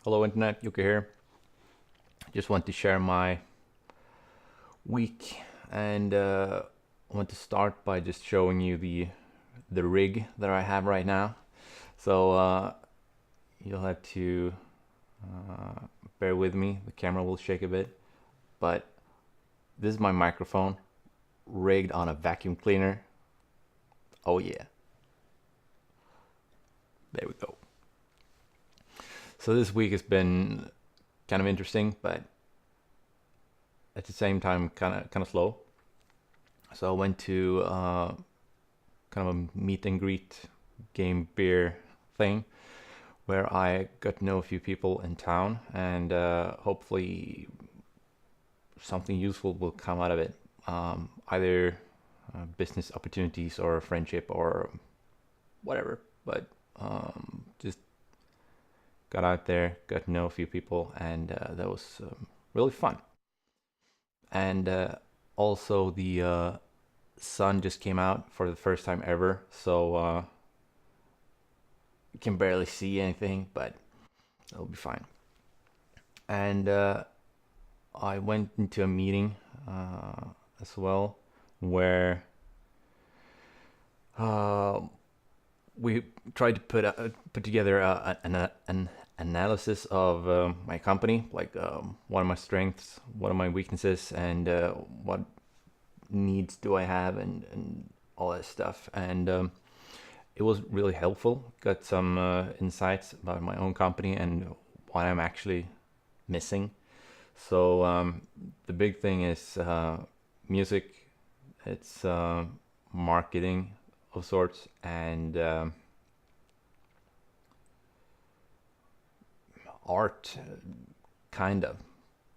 Hello Internet, Yuka here. Just want to share my week and want to start by just showing you the rig that I have right now. So you'll have to bear with me. The camera will shake a bit, but this is my microphone rigged on a vacuum cleaner. Oh yeah, there we go. So this week has been kind of interesting, but at the same time kind of slow. So I went to kind of a meet and greet game beer thing where I got to know a few people in town, and hopefully something useful will come out of it. Either business opportunities or friendship or whatever. But just got out there, got to know a few people, and that was really fun. And also the sun just came out for the first time ever, so you can barely see anything, but it'll be fine. And I went into a meeting as well where uh, we tried to put together an analysis of my company, like what are my strengths, what are my weaknesses, and what needs do I have, and all that stuff. And it was really helpful. Got some insights about my own company and what I'm actually missing. So the big thing is music. It's marketing of sorts, and art, kind of.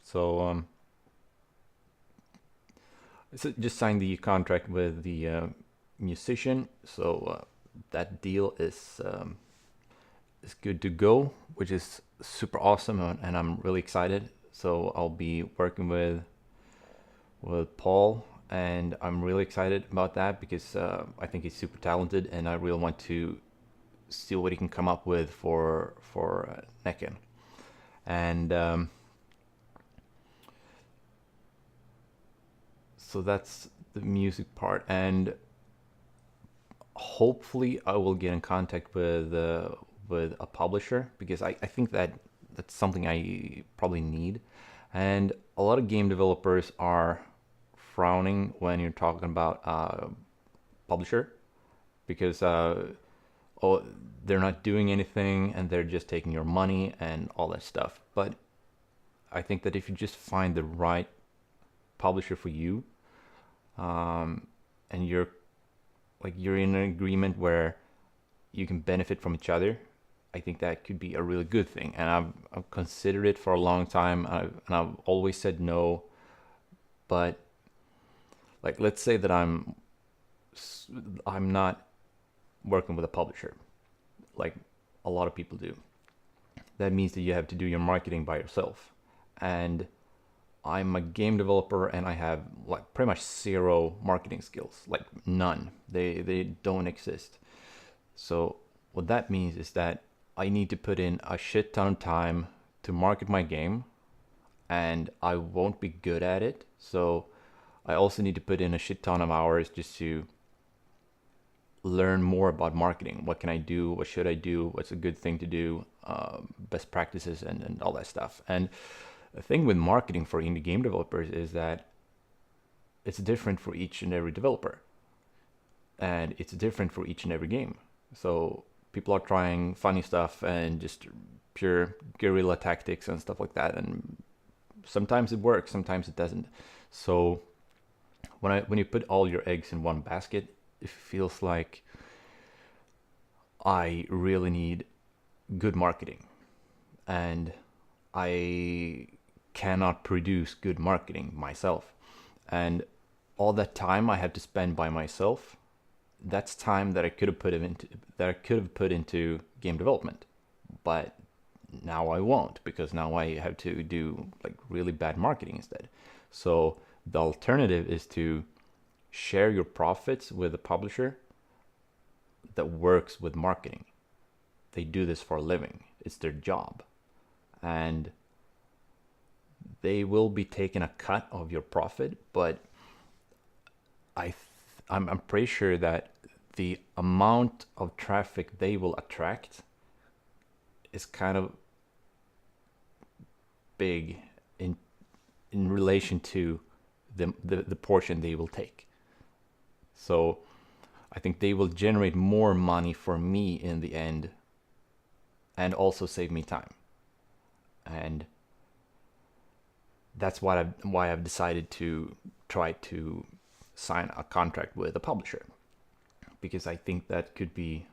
So just signed the contract with the musician. So that deal is good to go, which is super awesome, and I'm really excited. So I'll be working with Paul, and I'm really excited about that because I think he's super talented, and I really want to see what he can come up with for Necken. And so that's the music part, and hopefully I will get in contact with a publisher because I think that that's something I probably need. And a lot of game developers are frowning when you're talking about publisher because oh, they're not doing anything and they're just taking your money and all that stuff. But I think that if you just find the right publisher for you, and you're in an agreement where you can benefit from each other, I think that could be a really good thing. And I've considered it for a long time, and I've always said no. But like, let's say that I'm not working with a publisher, like a lot of people do. That means that you have to do your marketing by yourself. And I'm a game developer and I have like pretty much zero marketing skills, like none. They don't exist. So what that means is that I need to put in a shit ton of time to market my game, and I won't be good at it. So I also need to put in a shit ton of hours just to learn more about marketing. What can I do? What should I do? What's a good thing to do? Best practices and all that stuff. And the thing with marketing for indie game developers is that it's different for each and every developer, and it's different for each and every game. So people are trying funny stuff and just pure guerrilla tactics and stuff like that, and sometimes it works, sometimes it doesn't. So when you put all your eggs in one basket, it feels like I really need good marketing, and I cannot produce good marketing myself. And all that time I had to spend by myself, that's time that I could have put into game development. But now I won't, because now I have to do like really bad marketing instead. So the alternative is to share your profits with a publisher that works with marketing. They do this for a living. It's their job. and they will be taking a cut of your profit, but I'm pretty sure that the amount of traffic they will attract is kind of big in relation to the portion they will take. So I think they will generate more money for me in the end, and also save me time. And that's why I've decided to try to sign a contract with a publisher, because I think that could be,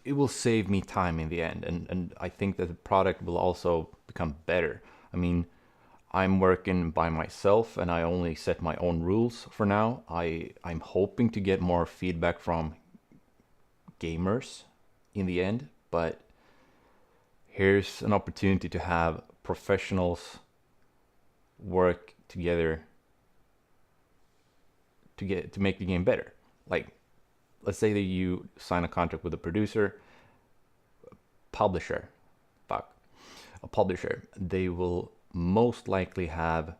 it will save me time in the end, and I think that the product will also become better. I mean, I'm working by myself and I only set my own rules for now. I'm hoping to get more feedback from gamers in the end, but here's an opportunity to have professionals work together to make the game better. Like, let's say that you sign a contract with a producer, publisher, a publisher. They will most likely have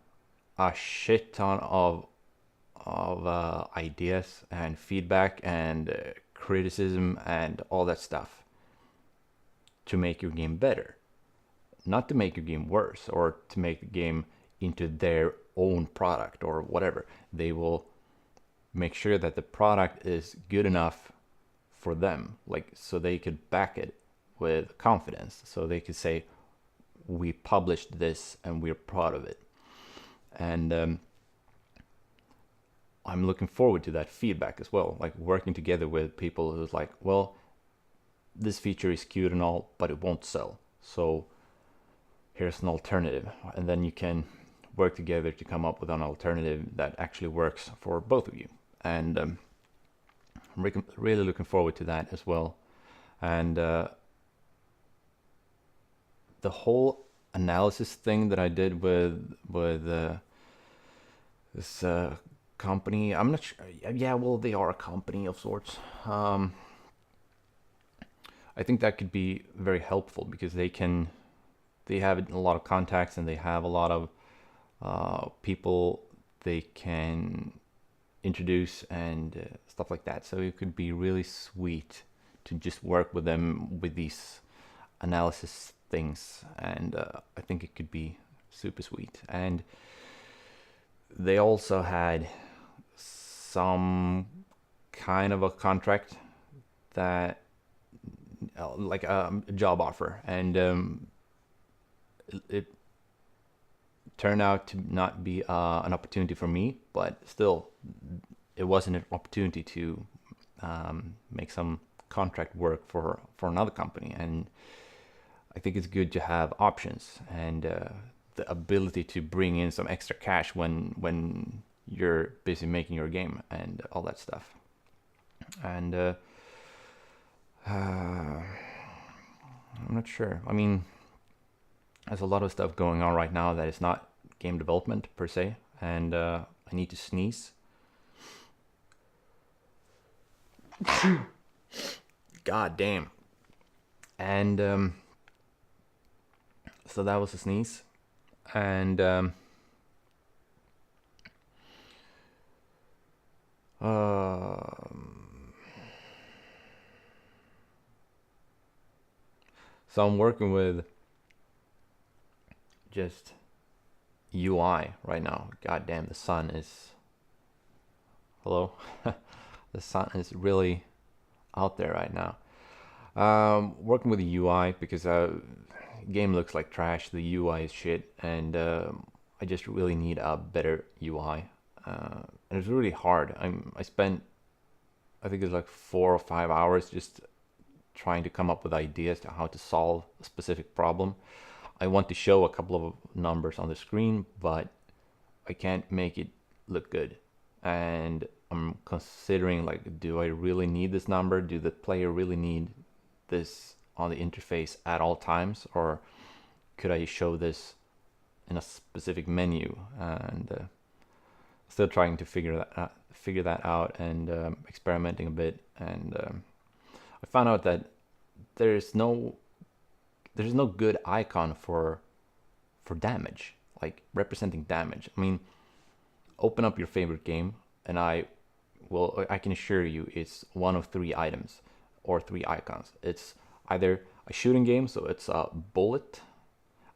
a shit ton of ideas and feedback and criticism and all that stuff to make your game better, not to make your game worse or to make the game into their own product or whatever. They will make sure that the product is good enough for them, like, so they could back it with confidence, so they could say, we published this and we're proud of it. And I'm looking forward to that feedback as well, like working together with people who's like, well, this feature is cute and all, but it won't sell, so here's an alternative. And then you can work together to come up with an alternative that actually works for both of you. And I'm really looking forward to that as well. And the whole analysis thing that I did with this company, I'm not sure. Yeah, well, they are a company of sorts. I think that could be very helpful because they have a lot of contacts and they have a lot of people they can introduce and stuff like that. So it could be really sweet to just work with them with these analysis things, and I think it could be super sweet. And they also had some kind of a contract that like a job offer, and it turned out to not be an opportunity for me, but still it wasn't an opportunity to make some contract work for another company. And I think it's good to have options and the ability to bring in some extra cash when you're busy making your game and all that stuff. And I'm not sure. I mean, there's a lot of stuff going on right now that is not game development per se, and I need to sneeze. God damn. And so that was a sneeze. And so I'm working with just UI right now. God damn, the sun is... Hello? The sun is really out there right now. Working with the UI because game looks like trash. The UI is shit, and I just really need a better UI. And it's really hard. I spent, I think it's like 4 or 5 hours just trying to come up with ideas to how to solve a specific problem. I want to show a couple of numbers on the screen, but I can't make it look good. And I'm considering, like, do I really need this number? Do the player really need this on the interface at all times, or could I show this in a specific menu? And still trying to figure that out, and experimenting a bit. And I found out that there's no there's no good icon for damage, like representing damage. I mean, open up your favorite game, and I can assure you it's one of three items or three icons. It's either a shooting game, so it's a bullet,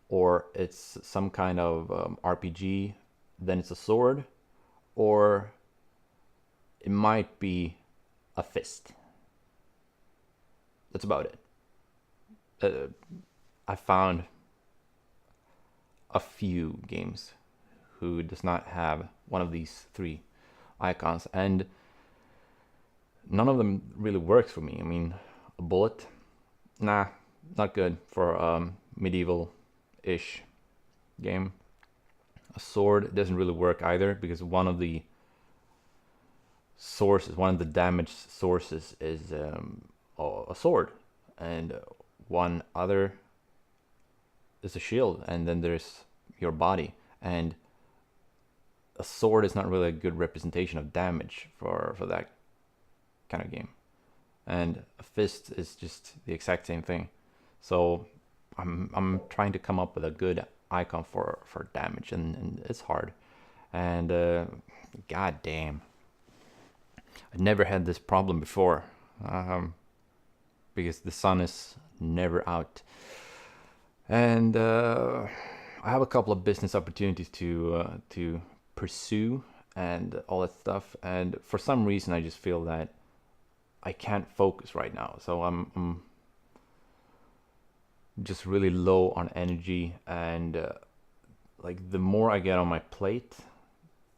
or it's some kind of RPG, then it's a sword, or it might be a fist. That's about it. I found a few games who does not have one of these three icons, and none of them really works for me. I mean, a bullet, nah, not good for medieval-ish game. A sword doesn't really work either, because one of the damage sources is a sword, and one other is a shield, and then there's your body. And a sword is not really a good representation of damage for that kind of game. And a fist is just the exact same thing. So I'm trying to come up with a good icon for damage, and it's hard. And god damn, I never had this problem before, because the sun is never out. And I have a couple of business opportunities to pursue and all that stuff. And for some reason, I just feel that I can't focus right now. So I'm just really low on energy, and like the more I get on my plate,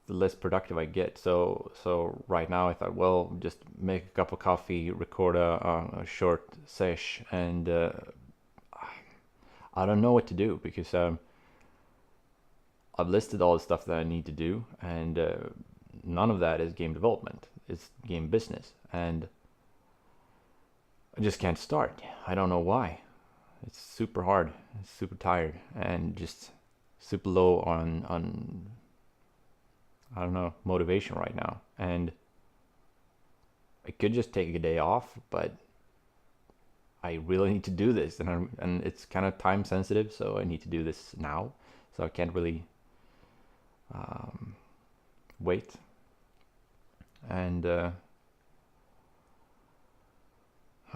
the less productive I get. So right now I thought, well, just make a cup of coffee, record a short sesh, and I don't know what to do, because I've listed all the stuff that I need to do, and none of that is game development. It's game business, and I just can't start. I don't know why. It's super hard. It's super tired, and just super low on I don't know, motivation right now. And I could just take a day off, but I really need to do this, and it's kind of time sensitive, so I need to do this now. So I can't really wait. And I'm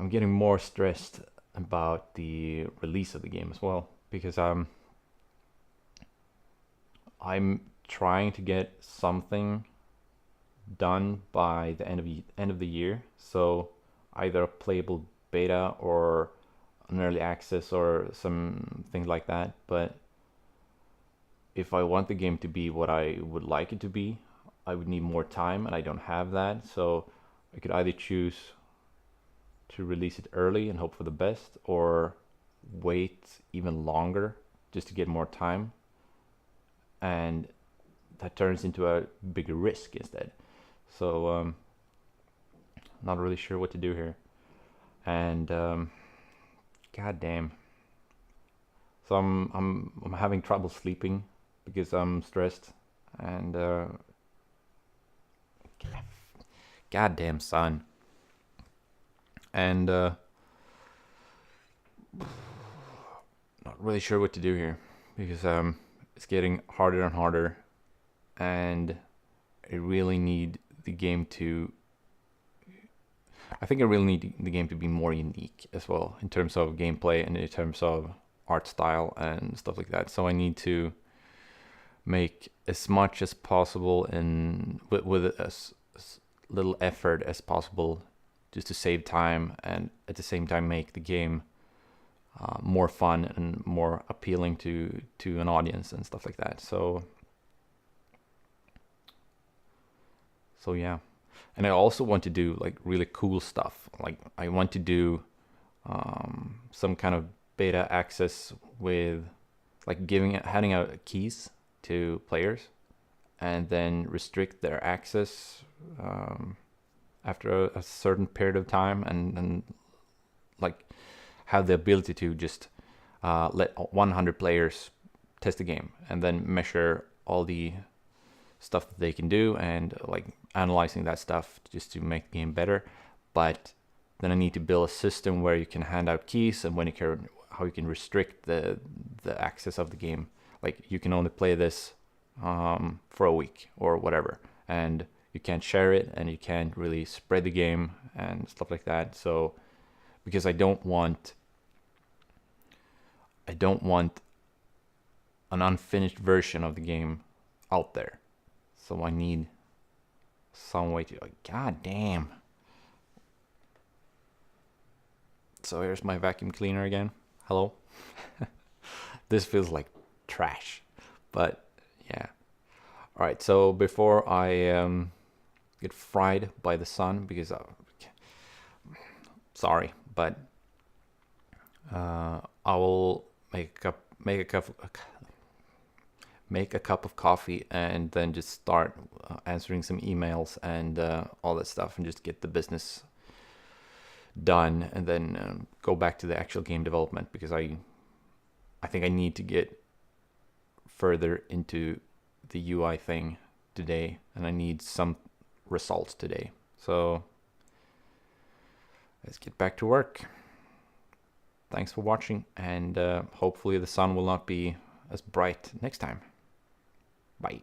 getting more stressed about the release of the game as well, because I'm trying to get something done by the end of the year. So either a playable beta or an early access or something like that. But if I want the game to be what I would like it to be, I would need more time, and I don't have that. So I could either choose to release it early and hope for the best, or wait even longer just to get more time, and that turns into a bigger risk instead. So not really sure what to do here, and god damn. So I'm having trouble sleeping because I'm stressed, and goddamn sun. And not really sure what to do here, because it's getting harder and harder, and I really need the game to I think I really need the game to be more unique as well, in terms of gameplay and in terms of art style and stuff like that. So I need to make as much as possible and with as little effort as possible, just to save time, and at the same time make the game more fun and more appealing to an audience and stuff like that. So yeah. And I also want to do like really cool stuff. Like I want to do some kind of beta access with like handing out keys to players, and then restrict their access after a certain period of time, and like have the ability to just let 100 players test the game, and then measure all the stuff that they can do, and like analyzing that stuff just to make the game better. But then I need to build a system where you can hand out keys, and when you can how you can restrict the access of the game. Like you can only play this for a week or whatever, and you can't share it, and you can't really spread the game and stuff like that. So because I don't want an unfinished version of the game out there, so I need some way to, like, god damn. So here's my vacuum cleaner again. Hello. This feels like trash, but yeah. All right, so before I get fried by the sun, because sorry, but I will make a cup of coffee, and then just start answering some emails and all that stuff, and just get the business done, and then go back to the actual game development, because I think I need to get further into the UI thing today, and I need some results today. So let's get back to work. Thanks for watching, and hopefully the sun will not be as bright next time. Bye.